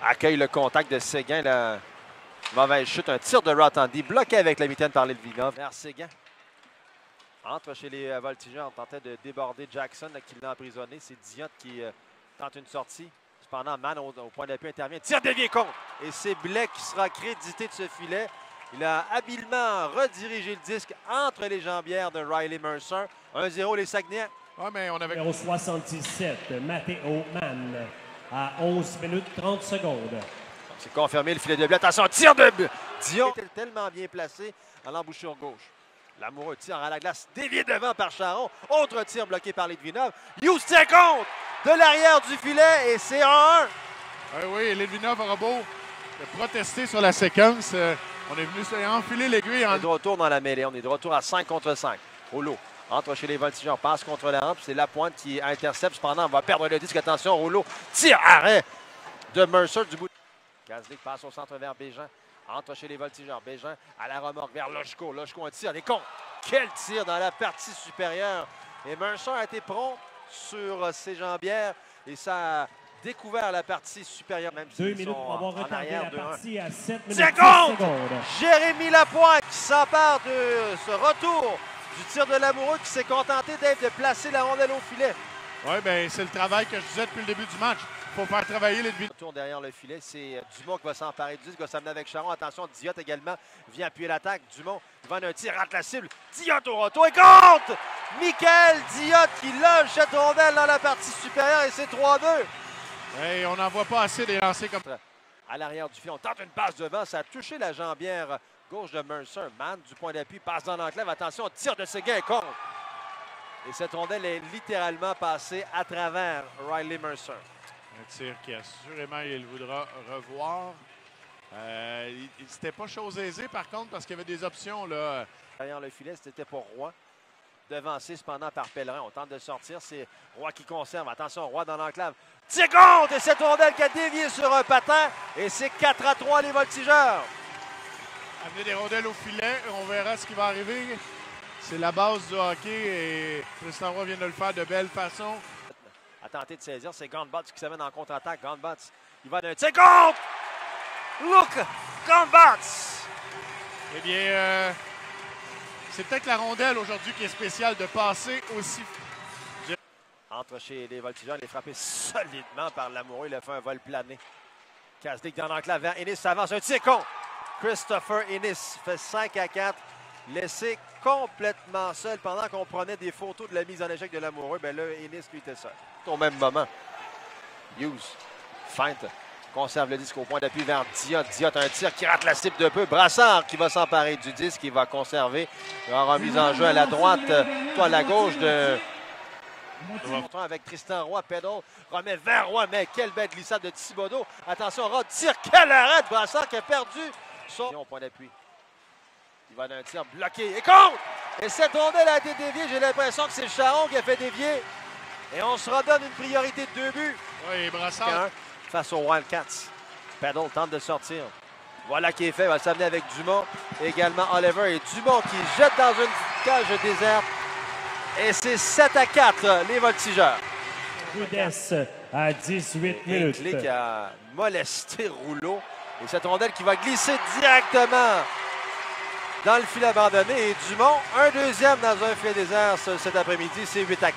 Accueille le contact de Séguin. La mauvaise chute. Un tir de Rotondi. Bloqué avec la mitaine par Litvinov. Vers Séguin. Entre chez les voltigeurs. Tentait de déborder Jackson qui l'a emprisonné. C'est Diot qui tente une sortie. Cependant, Mann au point d'appui intervient. Tire dévié contre. Et c'est Blais qui sera crédité de ce filet. Il a habilement redirigé le disque entre les jambières de Riley Mercer. 1-0 les Saguenayens. Ouais, mais on avait... Numéro 77, Matteo Mann, à 11 minutes 30 secondes. C'est confirmé le filet de Blais. Attention, tir de Dion. Il était tellement bien placé à l'embouchure gauche. Lamoureux tire à la glace, dévié devant par Charon. Autre tir bloqué par Litvinov. Hughes tient compte de l'arrière du filet et c'est 1-1. Oui, Litvinov aura beau protester sur la séquence. On est venu enfiler l'aiguille. On est de retour dans la mêlée. On est de retour à 5 contre 5. Rouleau entre chez les voltigeurs, passe contre la rampe. C'est Lapointe qui intercepte. Cependant, on va perdre le disque. Attention, Rouleau tire, arrêt de Mercer du bout. Kazlik passe au centre vers Bégin. Entre chez les voltigeurs. Bégin à la remorque vers Loshko. Loshko, un tir. Des comptes. Quel tir dans la partie supérieure. Et Mercer a été prompt sur ses jambières. Et ça a découvert la partie supérieure. Même 2 minutes pour avoir en retardé arrière la partie à 7 minutes 10 secondes. secondes. Jérémy Lapointe qui s'empare de ce retour du tir de Lamoureux qui s'est contenté d'être de placer la rondelle au filet. Oui, bien, c'est le travail que je disais depuis le début du match. Il faut faire travailler les Litvinov. Retour derrière le filet, c'est Dumont qui va s'emparer du disque, qui va s'amener avec Charon. Attention, Diot également vient appuyer l'attaque. Dumont devant un tir, rate la cible. Diot au retour et compte! Michael Diot qui loge cette rondelle dans la partie supérieure et c'est 3-2. Hey, on n'en voit pas assez des lancers comme ça. À l'arrière du filet, on tente une passe devant. Ça a touché la jambière gauche de Mercer. Mann du point d'appui passe dans l'enclave. Attention, tir de Séguin contre. Et cette rondelle est littéralement passée à travers Riley Mercer. Un tir qui assurément il voudra revoir. C'était pas chose aisée par contre parce qu'il y avait des options là. Derrière le filet, c'était pour Roy. Devancé cependant par Pellerin. On tente de sortir. C'est Roy qui conserve. Attention, Roy dans l'enclave. Tir contre! Et cette rondelle qui a dévié sur un patin. Et c'est 4-3 les voltigeurs. Amener des rondelles au filet. On verra ce qui va arriver. C'est la base du hockey et Tristan Roy vient de le faire de belle façon. À tenter de saisir, c'est Gauntbats qui s'amène en contre-attaque. Gauntbats, il va d'un tir contre! Look! Gauntbats! Eh bien, c'est peut-être la rondelle aujourd'hui qui est spéciale de passer aussi. Entre chez les voltigeurs, il est frappé solidement par Lamoureux. Il a fait un vol plané. Kazlik dans l'enclave vers Ennis, ça avance. Un tir contre! Christopher Ennis fait 5-4. Laissé complètement seul pendant qu'on prenait des photos de la mise en échec de Lamoureux. Bien là, Ennis, lui, était seul. Au même moment, Hughes feinte, conserve le disque au point d'appui vers Diot. Diot, un tir qui rate la cible de peu. Brassard qui va s'emparer du disque, qui va conserver. Il aura remise en jeu à la droite, toi à la gauche de... Avec Tristan Roy, Pedal, remet vers Roy, mais quelle belle glissade de Thibodeau. Attention, Rod tire, quel arrêt de Brassard qui a perdu son point d'appui. Il va d'un tir bloqué et contre! Et cette rondelle a été déviée. J'ai l'impression que c'est le Charon qui a fait dévier. Et on se redonne une priorité de 2 buts. Oui, Brassard. Face aux Wildcats. Pedal tente de sortir. Voilà qui est fait. Il va s'amener avec Dumont. Également Oliver et Dumont qui jette dans une cage déserte. Et c'est 7-4 les voltigeurs. Rudess à 18 minutes. Clé qui a molesté Rouleau. Et cette rondelle qui va glisser directement dans le filet abandonné. Et Dumont, un deuxième dans un filet désert cet après-midi, c'est 8-4.